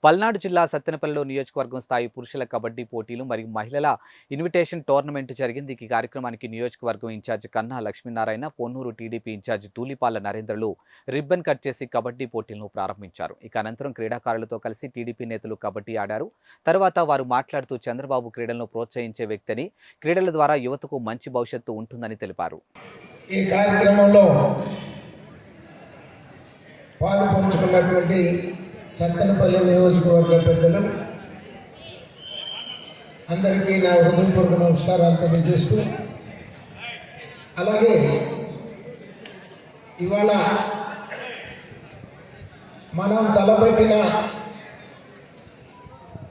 పల్నాడు జిల్లా సత్తెనపల్లిలో నియోజకవర్గం స్థాయి పురుషుల కబడ్డీ పోటీలు మరియు మహిళల ఇన్విటేషన్ టోర్నమెంట్ జరిగింది. ఈ కార్యక్రమానికి నియోజకవర్గం in-charge Kanna Lakshminarayana, Ponnuru TDP in-charge Dhulipala నరేంద్రలు రిబ్బన్ కట్ చేసి కబడ్డీ పోటీలను ప్రారంభించారు. ఇక అనంతరం క్రీడాకారులతో కలిసి టీడీపీ నేతలు కబడ్డీ ఆడారు. తర్వాత వారు మాట్లాడుతూ చంద్రబాబు క్రీడలను ప్రోత్సహించే వ్యక్తిని, క్రీడల ద్వారా యువతకు మంచి భవిష్యత్తు ఉంటుందని తెలిపారు. ఈ కార్యక్రమంలో పాలు పంచుకున్నటువంటి సత్తెనపల్లి నియోజకవర్గ పెద్దలు అందరికీ నా హృదయపూర్వక నమస్కారాలు తెలియజేస్తూ, అలాగే ఇవాళ మనం తలపెట్టిన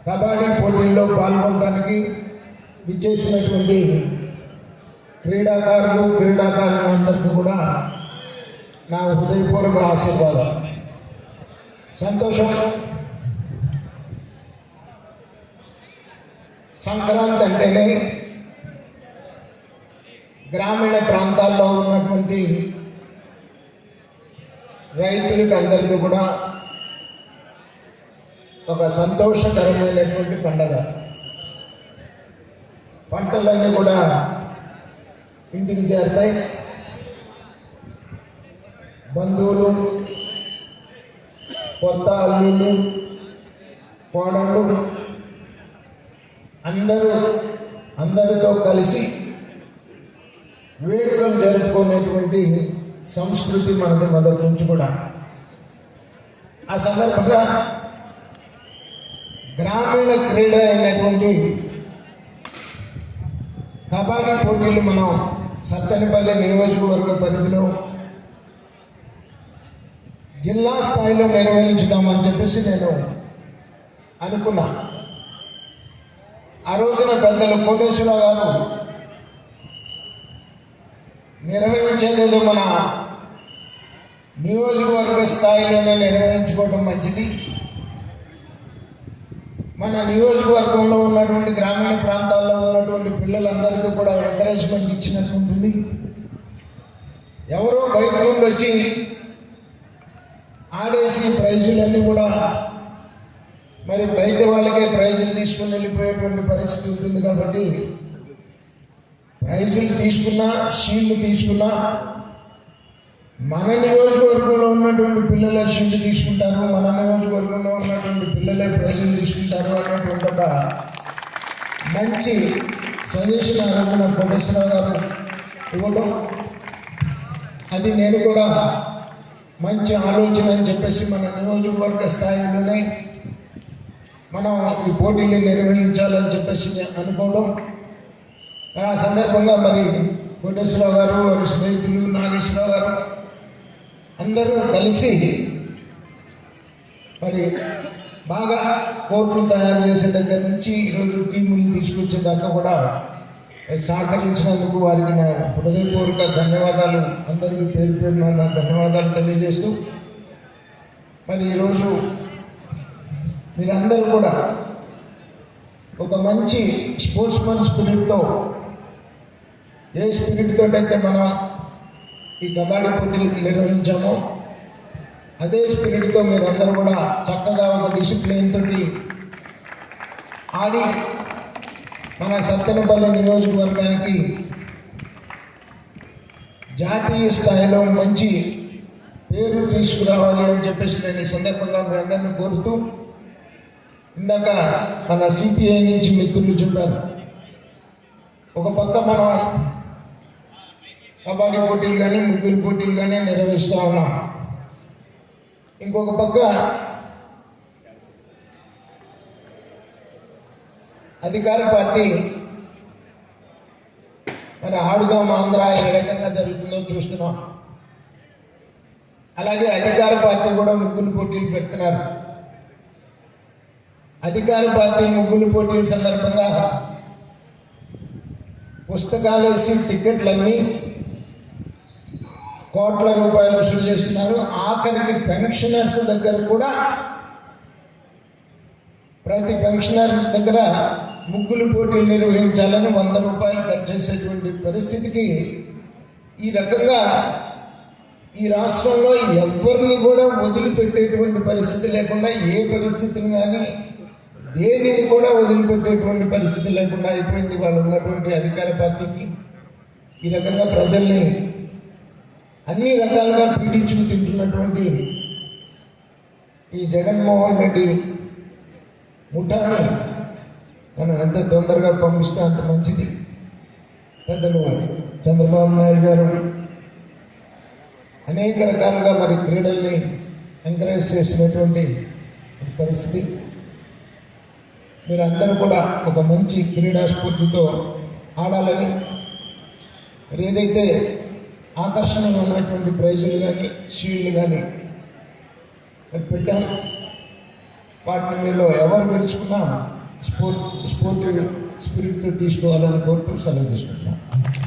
కబడ్డీ పోటీల్లో పాల్గొనడానికి విచ్చేసినటువంటి క్రీడాకారులందరికీ కూడా నా హృదయపూర్వక ఆశీర్వాదం. సంతోషం. సంక్రాంతి అంటేనే గ్రామీణ ప్రాంతాల్లో ఉన్నటువంటి రైతులకి అందరికీ కూడా ఒక సంతోషకరమైనటువంటి పండగ. పంటలన్నీ కూడా ఇంటికి చేరుతాయి. బంధువులు, కొత్త అల్లుళ్ళు, కోడళ్ళు అందరితో కలిసి వేడుకలు జరుపుకునేటువంటి సంస్కృతి మనది మొదటి నుంచి కూడా. ఆ సందర్భంగా గ్రామీణ క్రీడ అయినటువంటి కబడ్డీ పోటీలు మనం సత్తెనపల్లి నియోజకవర్గ పరిధిలో జిల్లా స్థాయిలో నిర్వహించుదామని చెప్పేసి నేను అనుకున్నా. ఆ రోజున పెద్దలు కోటేశ్వరరావు గారు నిర్వహించేదేదో మన నియోజకవర్గ స్థాయిలోనే నిర్వహించుకోవడం మంచిది, మన నియోజకవర్గంలో ఉన్నటువంటి గ్రామీణ ప్రాంతాల్లో ఉన్నటువంటి పిల్లలందరికీ కూడా ఎంకరేజ్మెంట్ ఇచ్చినట్టు ఉంటుంది. ఎవరో బయట నుండి వచ్చి ఆడేసి ప్రైజులన్నీ కూడా మరి బయట వాళ్ళకే ప్రైజులు తీసుకుని వెళ్ళిపోయేటువంటి పరిస్థితి ఉంటుంది. కాబట్టి ప్రైజులు తీసుకున్నా, షీల్డ్ తీసుకున్నా మన నియోజకవర్గంలో ఉన్నటువంటి పిల్లలే షీల్డ్ తీసుకుంటారు, మన నియోజకవర్గంలో ఉన్నటువంటి పిల్లలే ప్రైజులు తీసుకుంటారు అనేటువంటి ఒక మంచి సజెషన్ ఆ రోజున కోటేశ్వరరావు గారు ఇవ్వడం, అది నేను కూడా మంచి ఆలోచన అని చెప్పేసి మన నియోజకవర్గ స్థాయిలోనే మనం ఈ పోటీలు నిర్వహించాలని చెప్పేసి అనుకోవడం. ఆ సందర్భంగా మరి కోటేశ్వరరావు గారు, వారి స్నేహితులు నాగేశ్వరరావు గారు అందరూ కలిసి మరి బాగా కోర్టులు తయారు చేసే దగ్గర నుంచి ఈరోజు టీములు తీసుకొచ్చేదాకా కూడా సహకరించినందుకు వారికి నా హృదయపూర్వక ధన్యవాదాలు, అందరికీ పేరు పేరున నా ధన్యవాదాలు తెలియజేస్తూ, మరి ఈరోజు మీరందరూ కూడా ఒక మంచి స్పోర్ట్స్మన్ స్పిరిట్తో, ఏ స్పిరిట్ తోటైతే మనం ఈ కబడ్డీ పోటీలు నిర్వహించామో అదే స్పిరిట్తో మీరందరూ కూడా చక్కగా ఒక డిసిప్లిన్ తోటి ఆడి మన సత్తెనపల్లి నియోజకవర్గానికి జాతీయ స్థాయిలో మంచి పేరు తీసుకురావాలి అని చెప్పేసి నేను ఈ సందర్భంగా మీ అందరినీ కోరుతూ, ఇందాక మన సిపిఐ నుంచి మిత్రులు చెప్పారు, ఒక పక్క మనం కబడ్డీ పోటీలు కానీ ముగ్గురు పోటీలు కానీ నిర్వహిస్తూ ఉన్నాం, ఇంకొక పక్క అధికార పార్టీ మరి ఆడుదాం ఆంధ్ర ఏ రకంగా జరుగుతుందో చూస్తున్నాం. అలాగే అధికార పార్టీ కూడా ముగ్గులు పోటీలు పెడుతున్నారు. అధికార పార్టీ ముగ్గులు పోటీల సందర్భంగా పుస్తకాలు వేసి టికెట్లన్నీ కోట్ల రూపాయలు వసూలు చేస్తున్నారు. ఆఖరికి పెన్షనర్స్ దగ్గర కూడా ప్రతి పెన్షనర్ దగ్గర ముగ్గులు పోటీలు నిర్వహించాలని 100 రూపాయలు కట్ చేసేటువంటి పరిస్థితికి ఈ రకంగా ఈ రాష్ట్రంలో ఎవరిని కూడా వదిలిపెట్టేటువంటి పరిస్థితి లేకుండా, ఏ పరిస్థితిని కానీ దేనిని కూడా వదిలిపెట్టేటువంటి పరిస్థితి లేకుండా అయిపోయింది వాళ్ళు ఉన్నటువంటి అధికార పార్టీకి. ఈ రకంగా ప్రజల్ని అన్ని రకాలుగా పీడించుకు తింటున్నటువంటి ఈ జగన్మోహన్ రెడ్డి ముఠాని మనం ఎంత తొందరగా పంపిస్తే అంత మంచిది. పెద్దలు చంద్రబాబు నాయుడు గారు అనేక రకాలుగా మరి క్రీడల్ని ఎంకరేజ్ చేసినటువంటి పరిస్థితి. మీరందరూ కూడా ఒక మంచి క్రీడా స్ఫూర్తితో ఆడాలని, మరి ఏదైతే ఆకర్షణీయంగా ఉన్నటువంటి ప్రైజులు కానీ షీల్డ్లు కానీ మరి పెట్టాం, వాటిని మీలో ఎవరు గెలుచుకున్నా స్పోర్టివ్ స్పిరిట్తో తీసుకోవాలని కోరుతూ సెలవు తీసుకుంటున్నాను.